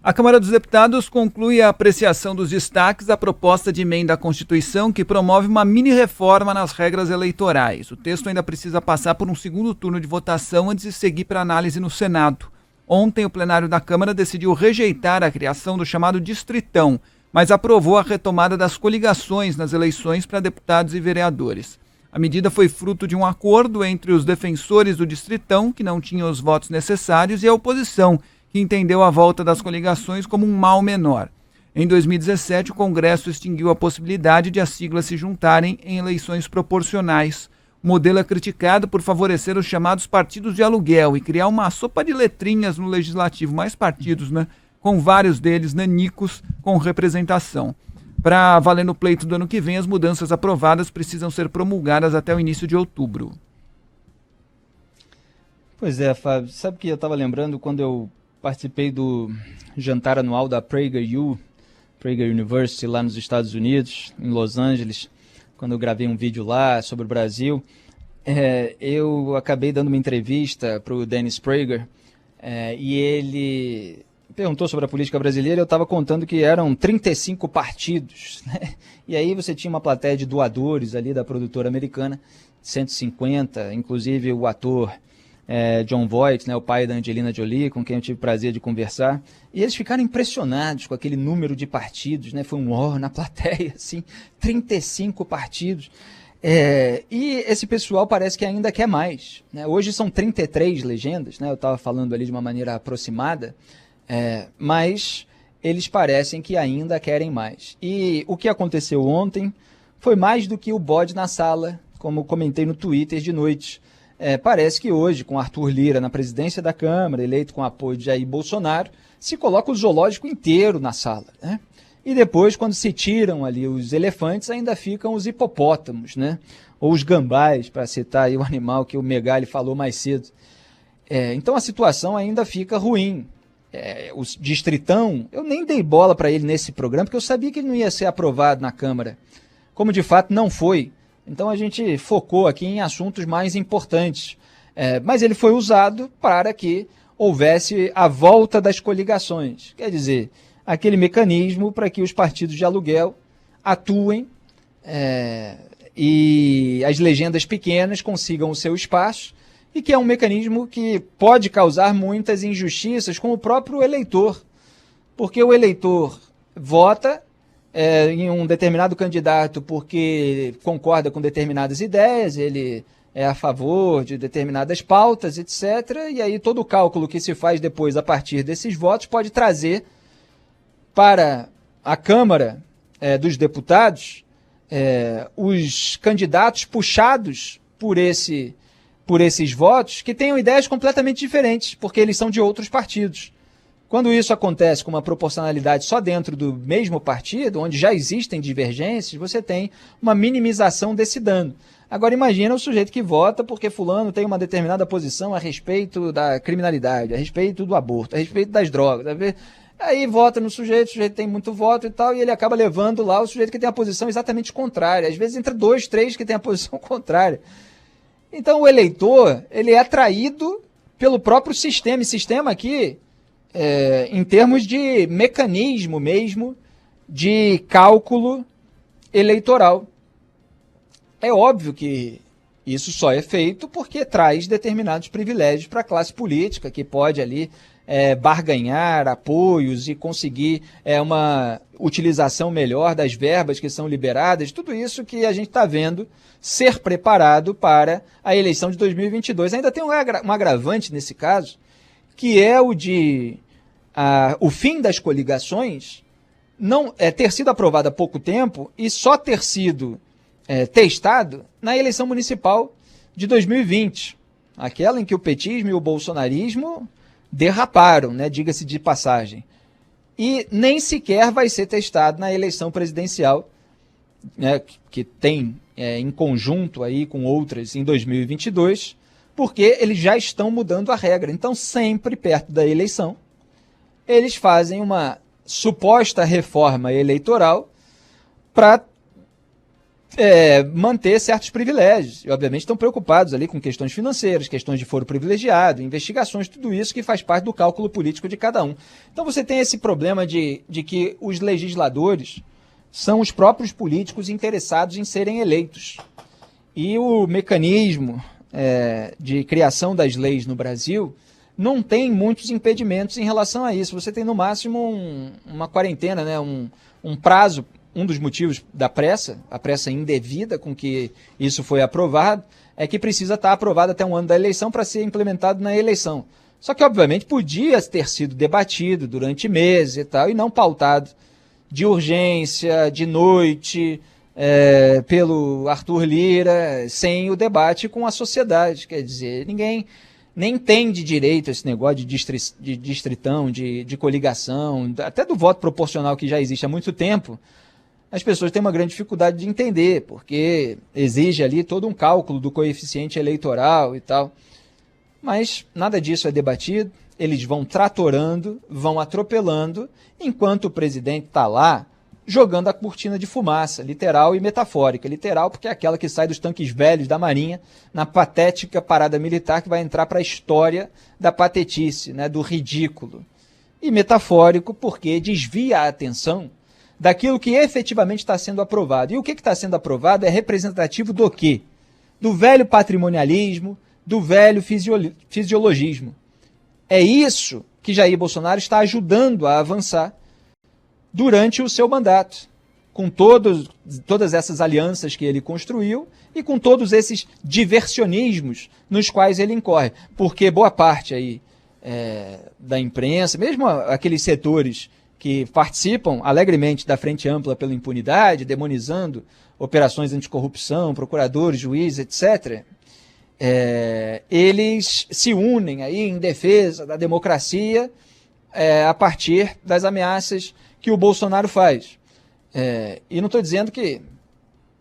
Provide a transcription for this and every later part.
A Câmara dos Deputados conclui a apreciação dos destaques da proposta de emenda à Constituição que promove uma mini-reforma nas regras eleitorais. O texto ainda precisa passar por um segundo turno de votação antes de seguir para análise no Senado. Ontem, o plenário da Câmara decidiu rejeitar a criação do chamado Distritão, mas aprovou a retomada das coligações nas eleições para deputados e vereadores. A medida foi fruto de um acordo entre os defensores do Distritão, que não tinham os votos necessários, e a oposição, que entendeu a volta das coligações como um mal menor. Em 2017, o Congresso extinguiu a possibilidade de as siglas se juntarem em eleições proporcionais. O modelo é criticado por favorecer os chamados partidos de aluguel e criar uma sopa de letrinhas no legislativo, mais partidos, né? Com vários deles nanicos com representação. Para valer no pleito do ano que vem, as mudanças aprovadas precisam ser promulgadas até o início de outubro. Pois é, Fábio, sabe que eu estava lembrando quando eu participei do jantar anual da PragerU, Prager University, lá nos Estados Unidos, em Los Angeles, quando eu gravei um vídeo lá sobre o Brasil. Eu acabei dando uma entrevista para o Dennis Prager e ele perguntou sobre a política brasileira. Eu estava contando que eram 35 partidos, né? E aí você tinha uma plateia de doadores ali da produtora americana, 150, inclusive o ator Jon Voight, né, o pai da Angelina Jolie, com quem eu tive o prazer de conversar, e eles ficaram impressionados com aquele número de partidos, né, foi um ó na plateia, assim, 35 partidos, e esse pessoal parece que ainda quer mais, né? Hoje são 33 legendas, né, eu estava falando ali de uma maneira aproximada, mas eles parecem que ainda querem mais. E o que aconteceu ontem foi mais do que o bode na sala, como comentei no Twitter de noite. Parece que hoje, com Arthur Lira na presidência da Câmara, eleito com apoio de Jair Bolsonaro, se coloca o zoológico inteiro na sala, né? E depois, quando se tiram ali os elefantes, ainda ficam os hipopótamos, né? Ou os gambás, para citar aí o animal que o Megali falou mais cedo. Então a situação ainda fica ruim. O Distritão, eu nem dei bola para ele nesse programa, porque eu sabia que ele não ia ser aprovado na Câmara, como de fato não foi. Então a gente focou aqui em assuntos mais importantes, mas ele foi usado para que houvesse a volta das coligações, quer dizer, aquele mecanismo para que os partidos de aluguel atuem e as legendas pequenas consigam o seu espaço, e que é um mecanismo que pode causar muitas injustiças com o próprio eleitor, porque o eleitor vota em um determinado candidato porque concorda com determinadas ideias, ele é a favor de determinadas pautas, etc. E aí todo o cálculo que se faz depois a partir desses votos pode trazer para a Câmara dos Deputados os candidatos puxados por esses votos que tenham ideias completamente diferentes, porque eles são de outros partidos. Quando isso acontece com uma proporcionalidade só dentro do mesmo partido, onde já existem divergências, você tem uma minimização desse dano. Agora imagina o sujeito que vota porque fulano tem uma determinada posição a respeito da criminalidade, a respeito do aborto, a respeito das drogas. Aí vota no sujeito, o sujeito tem muito voto e tal, e ele acaba levando lá o sujeito que tem a posição exatamente contrária. Às vezes entre 2, 3 que tem a posição contrária. Então o eleitor, ele é atraído pelo próprio sistema. E sistema aqui, em termos de mecanismo mesmo, de cálculo eleitoral. É óbvio que isso só é feito porque traz determinados privilégios para a classe política, que pode ali barganhar apoios e conseguir uma utilização melhor das verbas que são liberadas, tudo isso que a gente está vendo ser preparado para a eleição de 2022. Ainda tem um agravante nesse caso, que é o de o fim das coligações não ter sido aprovado há pouco tempo e só ter sido testado na eleição municipal de 2020, aquela em que o petismo e o bolsonarismo derraparam, né, diga-se de passagem. E nem sequer vai ser testado na eleição presidencial, né, que tem em conjunto aí com outras em 2022, porque eles já estão mudando a regra. Então, sempre perto da eleição, eles fazem uma suposta reforma eleitoral para manter certos privilégios. E, obviamente, estão preocupados ali com questões financeiras, questões de foro privilegiado, investigações, tudo isso que faz parte do cálculo político de cada um. Então você tem esse problema de que os legisladores são os próprios políticos interessados em serem eleitos. E o mecanismo de criação das leis no Brasil não tem muitos impedimentos em relação a isso. Você tem, no máximo, uma quarentena, né? Um prazo. Um dos motivos da pressa, a pressa indevida com que isso foi aprovado, é que precisa estar aprovado até um ano da eleição para ser implementado na eleição. Só que, obviamente, podia ter sido debatido durante meses e tal, e não pautado de urgência, de noite, pelo Arthur Lira, sem o debate com a sociedade. Quer dizer, ninguém nem entende direito esse negócio de distritão, de coligação, até do voto proporcional que já existe há muito tempo. As pessoas têm uma grande dificuldade de entender, porque exige ali todo um cálculo do coeficiente eleitoral e tal. Mas nada disso é debatido, eles vão tratorando, vão atropelando, enquanto o presidente está lá jogando a cortina de fumaça, literal e metafórica. Literal porque é aquela que sai dos tanques velhos da Marinha na patética parada militar que vai entrar para a história da patetice, né, do ridículo. E metafórico porque desvia a atenção daquilo que efetivamente está sendo aprovado. E o que está sendo aprovado é representativo do quê? Do velho patrimonialismo, do velho fisiologismo. É isso que Jair Bolsonaro está ajudando a avançar durante o seu mandato, com todas essas alianças que ele construiu e com todos esses diversionismos nos quais ele incorre. Porque boa parte aí, da imprensa, mesmo aqueles setores que participam alegremente da Frente Ampla pela Impunidade, demonizando operações anticorrupção, procuradores, juízes, etc., eles se unem aí em defesa da democracia a partir das ameaças que o Bolsonaro faz. E não estou dizendo que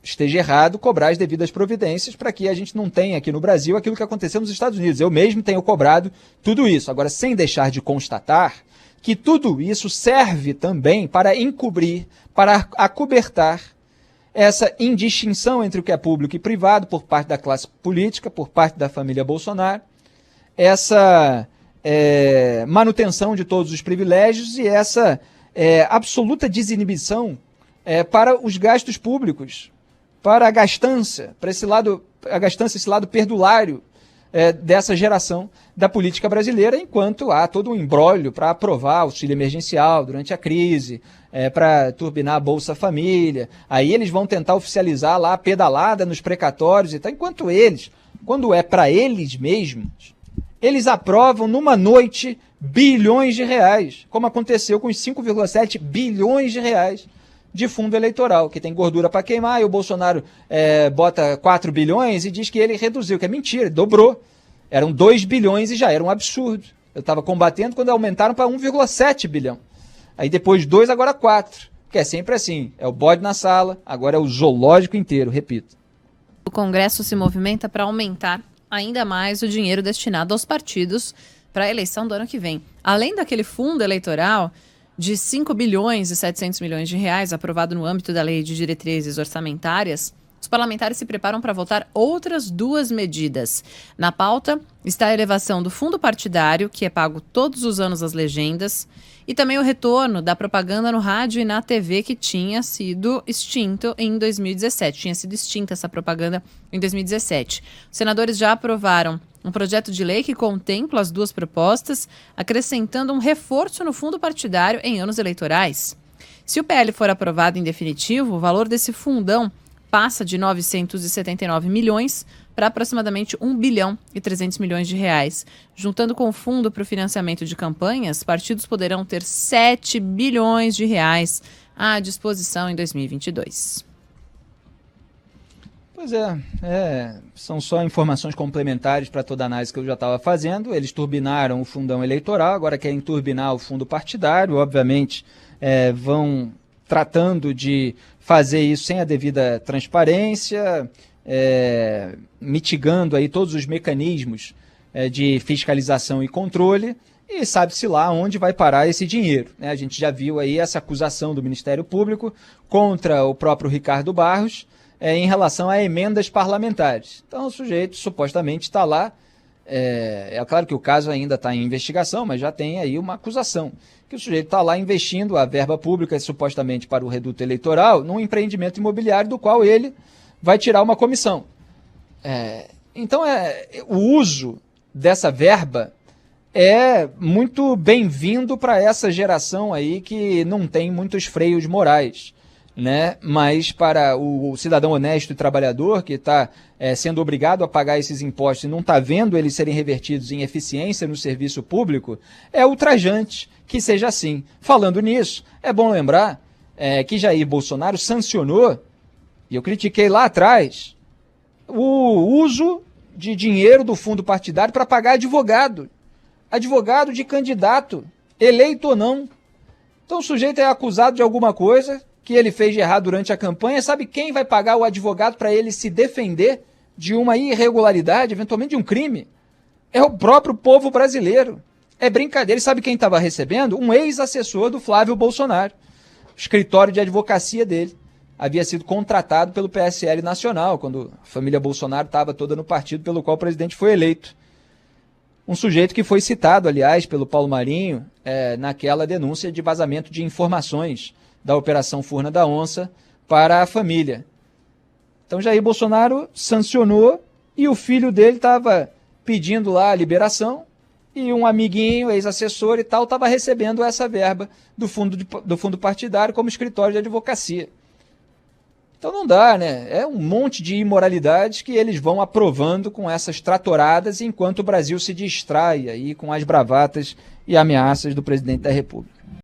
esteja errado cobrar as devidas providências para que a gente não tenha aqui no Brasil aquilo que aconteceu nos Estados Unidos. Eu mesmo tenho cobrado tudo isso. Agora, sem deixar de constatar que tudo isso serve também para encobrir, para acobertar essa indistinção entre o que é público e privado por parte da classe política, por parte da família Bolsonaro, essa manutenção de todos os privilégios e essa absoluta desinibição para os gastos públicos, para a gastança, esse lado perdulário dessa geração da política brasileira, enquanto há todo um imbróglio para aprovar auxílio emergencial durante a crise, para turbinar a Bolsa Família. Aí eles vão tentar oficializar lá a pedalada nos precatórios e tal, enquanto eles, quando é para eles mesmos, eles aprovam numa noite bilhões de reais, como aconteceu com os 5,7 bilhões de reais de fundo eleitoral, que tem gordura para queimar, e o Bolsonaro bota 4 bilhões e diz que ele reduziu, que é mentira, dobrou. Eram 2 bilhões e já era um absurdo. Eu estava combatendo quando aumentaram para 1,7 bilhão. Aí depois 2, agora 4. Que é sempre assim, é o bode na sala, agora é o zoológico inteiro, repito. O Congresso se movimenta para aumentar ainda mais o dinheiro destinado aos partidos para a eleição do ano que vem. Além daquele fundo eleitoral de 5 bilhões e 700 milhões de reais aprovado no âmbito da Lei de Diretrizes Orçamentárias, os parlamentares se preparam para votar outras 2 medidas. Na pauta está a elevação do fundo partidário, que é pago todos os anos às legendas, e também o retorno da propaganda no rádio e na TV, que tinha sido extinto em 2017. Tinha sido extinta essa propaganda em 2017. Os senadores já aprovaram um projeto de lei que contempla as 2 propostas, acrescentando um reforço no fundo partidário em anos eleitorais. Se o PL for aprovado em definitivo, o valor desse fundão passa de 979 milhões para aproximadamente 1 bilhão e 300 milhões de reais. Juntando com o fundo para o financiamento de campanhas, partidos poderão ter 7 bilhões de reais à disposição em 2022. Pois são só informações complementares para toda a análise que eu já estava fazendo. Eles turbinaram o fundão eleitoral, agora querem turbinar o fundo partidário, obviamente vão tratando de fazer isso sem a devida transparência, mitigando aí todos os mecanismos de fiscalização e controle, e sabe-se lá onde vai parar esse dinheiro, né? A gente já viu aí essa acusação do Ministério Público contra o próprio Ricardo Barros, em relação a emendas parlamentares. Então o sujeito supostamente está lá, é claro que o caso ainda está em investigação, mas já tem aí uma acusação, que o sujeito está lá investindo a verba pública supostamente para o reduto eleitoral num empreendimento imobiliário do qual ele vai tirar uma comissão. Então o uso dessa verba é muito bem-vindo para essa geração aí que não tem muitos freios morais, né? Mas para o cidadão honesto e trabalhador que está sendo obrigado a pagar esses impostos e não está vendo eles serem revertidos em eficiência no serviço público, é ultrajante que seja assim. Falando nisso, é bom lembrar que Jair Bolsonaro sancionou, e eu critiquei lá atrás, o uso de dinheiro do fundo partidário para pagar advogado de candidato, eleito ou não. Então o sujeito é acusado de alguma coisa que ele fez de errado durante a campanha, sabe quem vai pagar o advogado para ele se defender de uma irregularidade, eventualmente de um crime? É o próprio povo brasileiro. É brincadeira. E sabe quem estava recebendo? Um ex-assessor do Flávio Bolsonaro. O escritório de advocacia dele havia sido contratado pelo PSL Nacional, quando a família Bolsonaro estava toda no partido pelo qual o presidente foi eleito. Um sujeito que foi citado, aliás, pelo Paulo Marinho, naquela denúncia de vazamento de informações da Operação Furna da Onça para a família. Então Jair Bolsonaro sancionou e o filho dele estava pedindo lá a liberação e um amiguinho, ex-assessor e tal, estava recebendo essa verba do fundo partidário como escritório de advocacia. Então não dá, né? É um monte de imoralidades que eles vão aprovando com essas tratoradas enquanto o Brasil se distrai aí com as bravatas e ameaças do presidente da República.